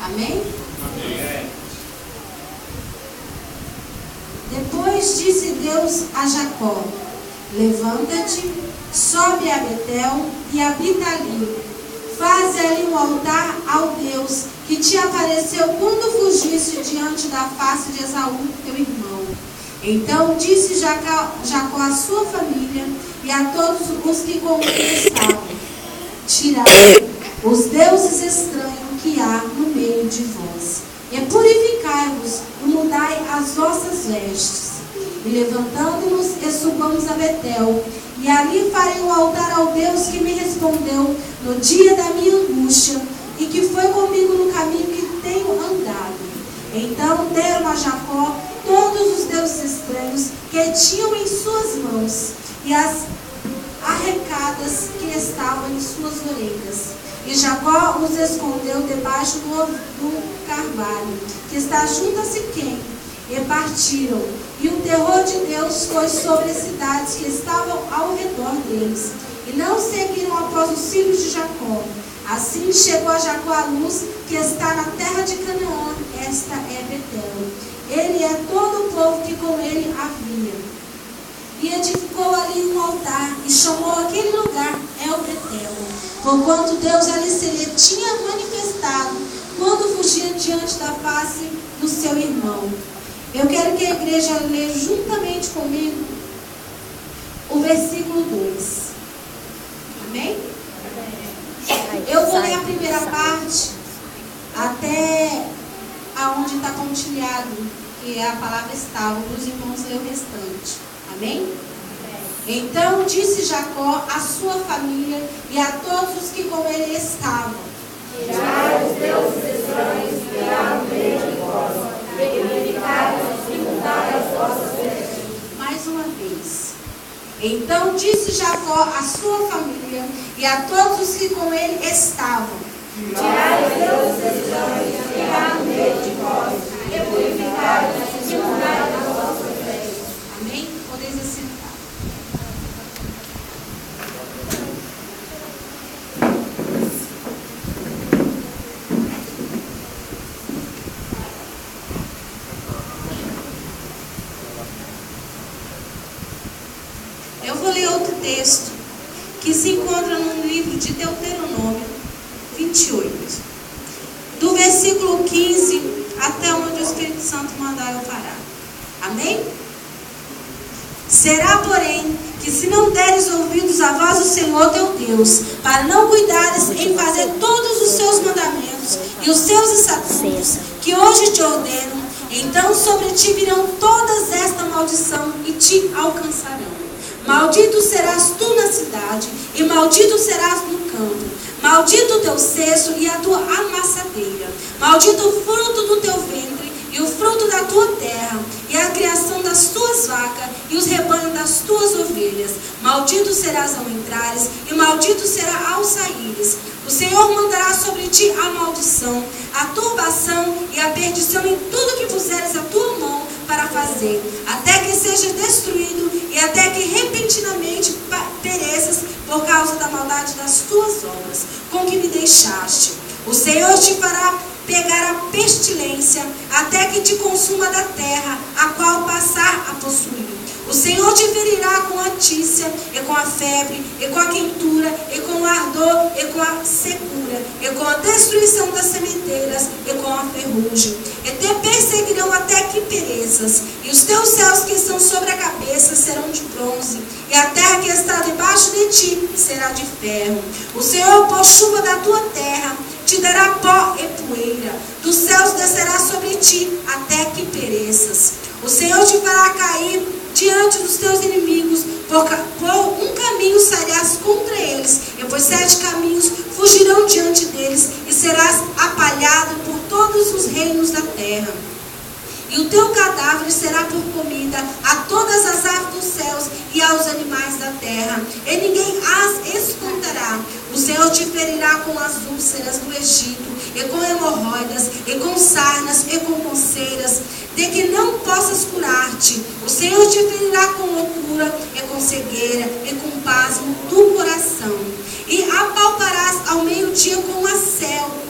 Amém? Amém. Depois disse Deus a Jacó: levanta-te, sobe a Betel e habita ali. Faze ali um altar ao Deus que te apareceu quando fugiste diante da face de Esaú, teu irmão. Então disse Jacó à sua família e a todos os que com ele estavam: tirai os deuses estranhos que há no meio de vós, e purificai-vos e mudai as vossas vestes. E levantando-nos, e subamos a Betel, e ali farei um altar ao Deus que me respondeu no dia da minha angústia, e que foi comigo no caminho que tenho andado. Então deram a Jacó todos os deuses estranhos que tinham em suas mãos, e as arrecadas que estavam em suas orelhas. E Jacó os escondeu debaixo do carvalho, que está junto a Siquém, e partiram. E o terror de Deus foi sobre as cidades que estavam ao redor deles, e não seguiram após os filhos de Jacó. Assim chegou a Jacó a luz que está na terra de Canaã, esta é Betel. Ele é todo o povo que com ele havia. E edificou ali um altar, e chamou aquele lugar El Betel, porquanto Deus ali se lhe tinha manifestado quando fugia diante da face do seu irmão. Eu quero que a igreja leia juntamente comigo o versículo 2. Amém? Eu vou ler a primeira parte até aonde está pontilhado, que a palavra estava, os irmãos lêem o restante. Amém? Então disse Jacó à sua família e a todos os que com ele estavam: tirai os deuses estranhos que há no meio de vós, e purificai-vos e mudai as vossas vestes. Mais uma vez. Então disse Jacó à sua família e a todos os que com ele estavam: tirai os deuses estranhos que há no meio de vós, e purificai-vos e mudai as vossas vestes. Amém? Podeis assentar. Eu vou ler outro texto que se encontra no livro de Deuteronômio 28, do versículo 15 até onde o Espírito Santo mandar eu parar. Amém? Será, porém, que se não deres ouvidos à voz do Senhor teu Deus, para não cuidares em fazer todos os seus mandamentos e os seus estatutos que hoje te ordeno, então sobre ti virão todas esta maldição e te alcançarão. Maldito serás tu na cidade, e maldito serás no campo. Maldito o teu cesto e a tua amassadeira. Maldito o fruto do teu ventre e o fruto da tua terra, e a criação das tuas vacas e os rebanhos das tuas ovelhas. Maldito serás ao entrares, e maldito será ao saíres. O Senhor mandará sobre ti a maldição, a turbação e a perdição em tudo que puseres a tua mão para fazer, até que seja destruído e até que repentinamente pereças por causa da maldade das tuas obras, com que me deixaste. O Senhor te fará pegar a pestilência, até que te consuma da terra, a qual passar a possuir. O Senhor te ferirá com a tícia, e com a febre, e com a quentura, e com o ardor, e com a secura, e com a destruição das sementeiras, e com a ferrugem. E te perseguirão até que pereças, e os teus céus que estão sobre a cabeça serão de bronze, e a terra que está debaixo de ti será de ferro. O Senhor, por chuva da tua terra, te dará pó e poeira, dos céus descerá sobre ti, até que pereças. O Senhor te fará cair diante dos teus inimigos, por um caminho sairás contra eles, e por 7 caminhos fugirão diante deles, e serás apalhado por todos os reinos da terra. E o teu cadáver será por comida a todas as aves dos céus e aos animais da terra, e ninguém as espantará. O Senhor te ferirá com as úlceras do Egito, e com hemorroidas, e com sarnas, e com coceiras, de que não possas curar-te. O Senhor te ferirá com loucura, e com cegueira, e com pasmo do coração. E apalparás ao meio-dia com a cego,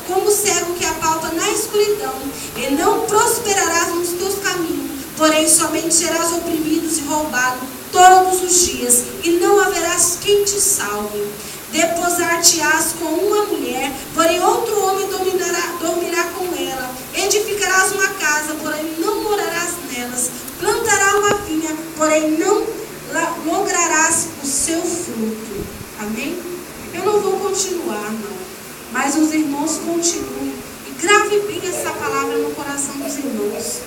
como cego que apalpa na escuridão, e não prosperarás nos teus caminhos, porém somente serás oprimido e roubado todos os dias, e não haverás quem te salve. Deposar-te-ás com uma mulher, porém outro homem dormirá com ela. Edificarás uma casa, porém não morarás nelas. Plantarás uma vinha, porém não lograrás o seu fruto. Amém? Eu não vou continuar, não. Mas os irmãos continuem. E grave bem essa palavra no coração dos irmãos.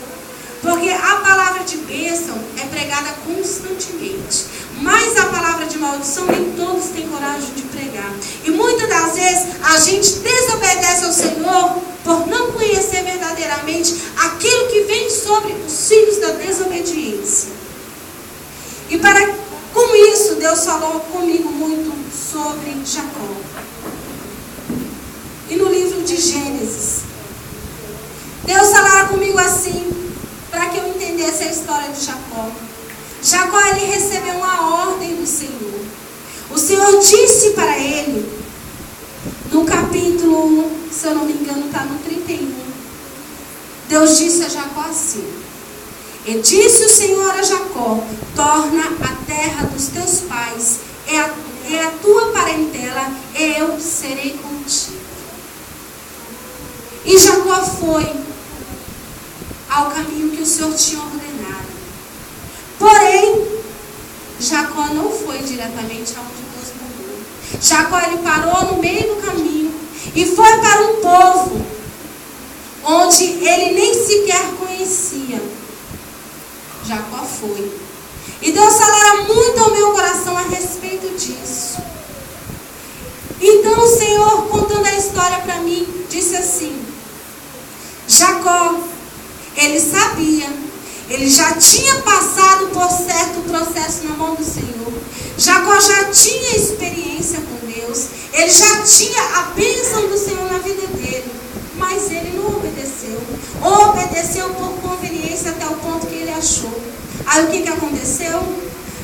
Porque a palavra de bênção é pregada constantemente. Mas a palavra de maldição nem todos têm coragem de pregar. E muitas das vezes a gente desobedece ao Senhor por não conhecer verdadeiramente aquilo que vem sobre os filhos da desobediência. E com isso Deus falou comigo muito sobre Jacó. E no livro de Gênesis, Deus falava comigo assim, para que eu entendesse a história de Jacó. Jacó, ele recebeu uma ordem do Senhor. O Senhor disse para ele, no capítulo, se eu não me engano, está no 31. Deus disse a Jacó assim: e disse o Senhor a Jacó: torna a terra dos teus pais, é a tua parentela, e eu serei contigo. E Jacó foi ao caminho que o Senhor tinha ordenado. Porém, Jacó não foi diretamente aonde Deus mandou. Jacó, ele parou no meio do caminho e foi para um povo onde ele nem sequer conhecia. Jacó foi. E Deus falara muito ao meu coração a respeito disso. Então o Senhor, contando a história para mim, disse assim: Jacó, ele sabia, ele já tinha passado por certo processo na mão do Senhor. Jacó já tinha experiência com Deus, ele já tinha a bênção do Senhor na vida dele, mas ele não obedeceu. Ou obedeceu por conveniência até o ponto que ele achou. Aí o que aconteceu?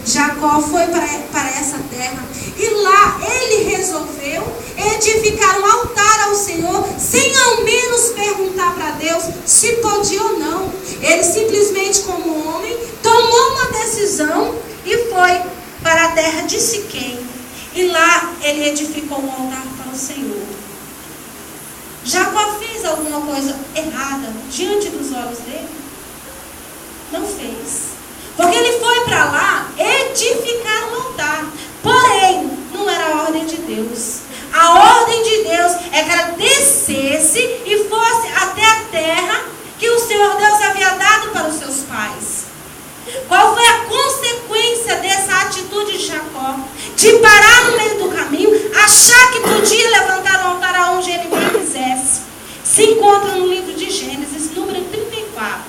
Jacó foi para essa terra e lá ele resolveu edificar um altar ao Senhor, sem ao menos perguntar para Deus se podia ou não. Ele simplesmente, como homem, tomou uma decisão e foi para a terra de Siquém. E lá ele edificou um altar para o Senhor. Jacó fez alguma coisa errada diante dos olhos dele? Não fez. Porque ele foi para lá edificar um altar. Porém, não era a ordem de Deus. A ordem de Deus é que ela descesse e fosse até a terra que o Senhor Deus havia dado para os seus pais. Qual foi a consequência dessa atitude de Jacó? De parar no meio do caminho, achar que podia levantar um altar aonde ele bem quisesse. Se encontra no livro de Gênesis, número 34.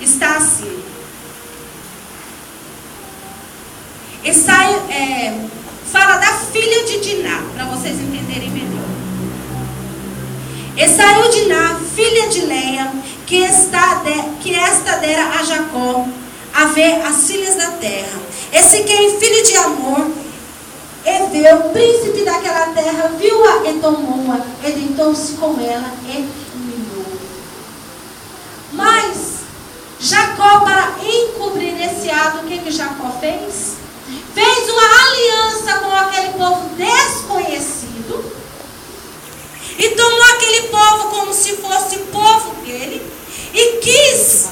Está assim. Fala da filha de Diná, para vocês entenderem melhor. E saiu Diná, filha de Leia, que esta dera a Jacó, a ver as filhas da terra. E Siquém, filho de Amor, Eveu, príncipe daquela terra, viu-a e tomou-a, e deitou-se com ela e humilhou. Mas Jacó, para encobrir esse ato, o que Jacó fez? Fez uma aliança com aquele povo desconhecido e tomou aquele povo como se fosse povo dele e quis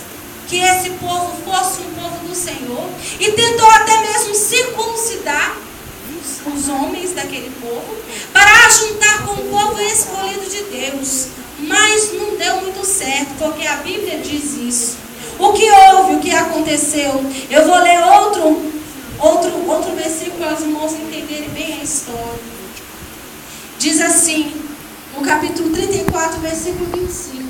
que esse povo fosse um povo do Senhor e tentou até mesmo circuncidar os homens daquele povo para ajuntar com o povo escolhido de Deus. Mas não deu muito certo, porque a Bíblia diz isso. O que houve, o que aconteceu? Eu vou ler outro versículo para os irmãos entenderem bem a história. Diz assim, no capítulo 34, versículo 25.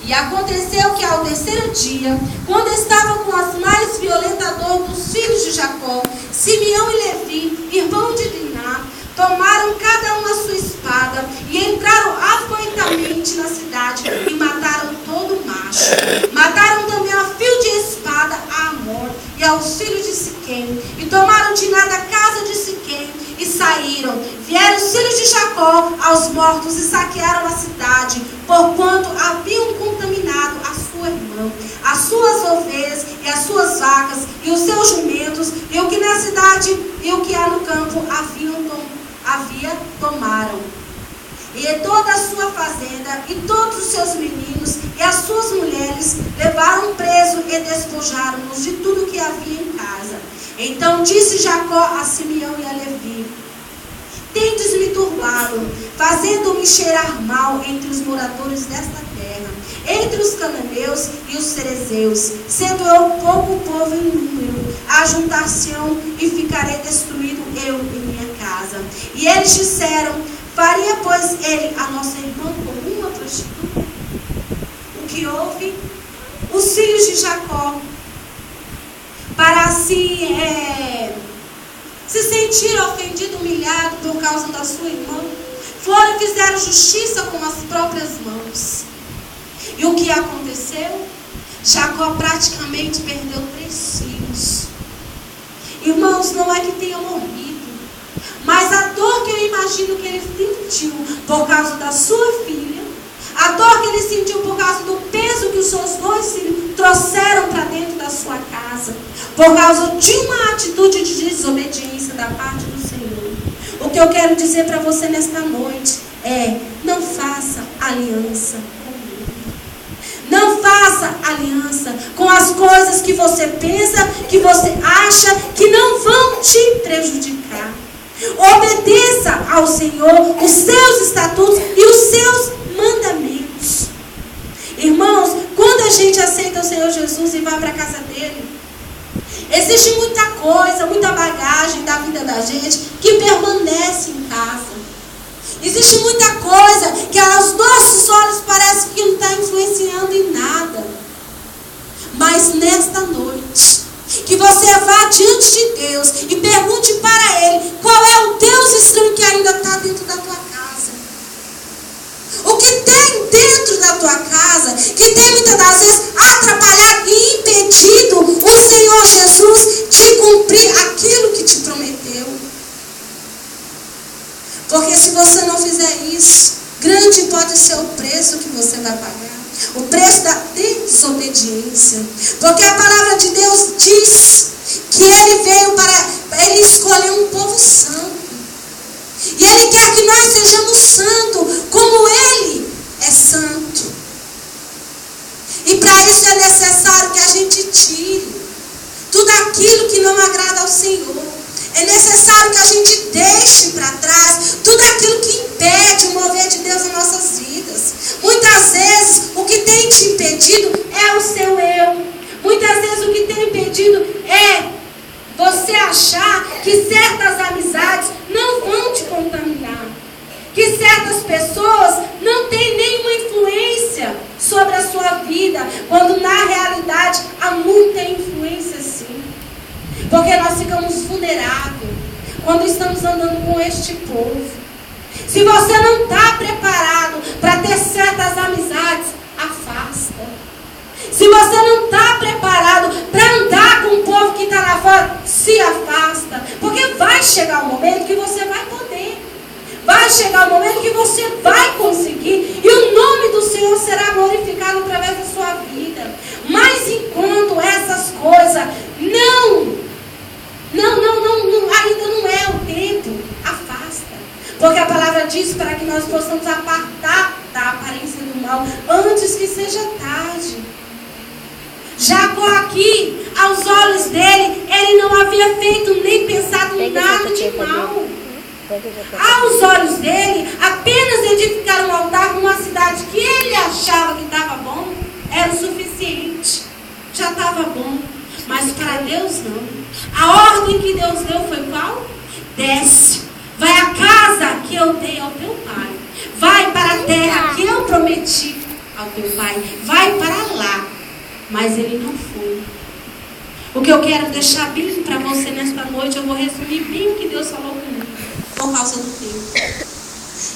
E aconteceu que ao terceiro dia, quando estava com as mais violentas dores dos filhos de Jacó, Simeão e Levi, irmão de Diná, tomaram cada um a sua espada e entraram afoitamente na cidade e mataram todo o macho. Mataram também a fio de espada a Amor e aos filhos de Siquém, e tomaram Diná da casa de Siquém e saíram. Vieram os filhos de Jacó aos mortos e saquearam a cidade, porquanto haviam contaminado a sua irmã, as suas ovelhas e as suas vacas, e os seus jumentos, e o que na cidade e o que há no campo tomaram. E toda a sua fazenda, e todos os seus meninos, e as suas mulheres, levaram preso e despojaram-nos de tudo que havia em casa. Então disse Jacó a Simeão e a Levi: tendes-me turbado, fazendo-me cheirar mal entre os moradores desta terra, entre os cananeus e os cerezeus, sendo eu pouco povo em número, ajuntar-se-ão e ficarei destruído eu e minha casa. E eles disseram: faria, pois, ele a nossa irmã como uma prostituta? O que houve? Os filhos de Jacó, para assim se sentir ofendido, humilhado por causa da sua irmã, foram e fizeram justiça com as próprias mãos. E o que aconteceu? Jacó praticamente perdeu 3 filhos. Irmãos, não é que tenha morrido, mas a dor que eu imagino que ele sentiu por causa da sua filha, a dor que ele sentiu por causa do peso que os seus 2 filhos trouxeram para dentro da sua casa, por causa de uma atitude de desobediência da parte do Senhor. O que eu quero dizer para você nesta noite é: não faça aliança com o mundo. Não faça aliança com as coisas que você pensa, que você acha que não vão te prejudicar. Obedeça ao Senhor, os seus estatutos e os seus mandamentos. Irmãos, quando a gente aceita o Senhor Jesus e vai para a casa dele, existe muita coisa, muita bagagem da vida da gente que permanece em casa. Existe muita coisa que aos nossos olhos parece que não está influenciando em nada. Mas nesta noite, que você vá diante de Deus e pergunte para Ele qual é o Deus estranho que ainda está dentro da tua casa. O que tem dentro da tua casa, que tem muitas das vezes atrapalhado e impedido o Senhor Jesus de cumprir aquilo que te prometeu. Porque se você não fizer isso, grande pode ser o preço que você vai pagar. O preço da desobediência. Porque a palavra de Deus diz que Ele veio para Ele escolher um povo santo. E Ele quer que nós sejamos santos como Ele é santo. E para isso é necessário que a gente tire tudo aquilo que não agrada ao Senhor. É necessário que a gente deixe para trás tudo aquilo que impede o mover de Deus em nossas vidas. Muitas vezes o que tem te impedido é o seu eu. Muitas vezes o que tem impedido é você achar que certas amizades não vão te contaminar. Que certas pessoas não têm nenhuma influência sobre a sua vida, quando na realidade há muita influência sim. Porque nós ficamos vulneráveis quando estamos andando com este povo. Se você não está preparado para ter certas amizades, afasta. Se você não está preparado para andar com o povo que está lá fora, se afasta. Porque vai chegar o momento que você vai poder. Vai chegar o momento que você vai conseguir. E o nome do Senhor será glorificado através da sua vida. Mas enquanto essas coisas ainda não é o tempo, afasta. Porque a palavra diz para que nós possamos apartar da aparência do mal antes que seja tarde. Jacó aqui, aos olhos dele, ele não havia feito nem pensado em nada de mal. Aos olhos dele, apenas edificar um altar numa cidade que ele achava que estava bom, era o suficiente. Já estava bom. Mas para Deus não. A ordem que Deus deu foi qual? Desce. Vai à casa que eu dei ao teu pai. Vai para a terra que eu prometi ao teu pai. Vai para lá. Mas ele não foi. O que eu quero deixar bem para você nesta noite, eu vou resumir bem o que Deus falou comigo, por causa do tempo.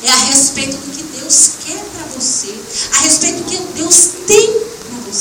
É a respeito do que Deus quer para você. A respeito do que Deus tem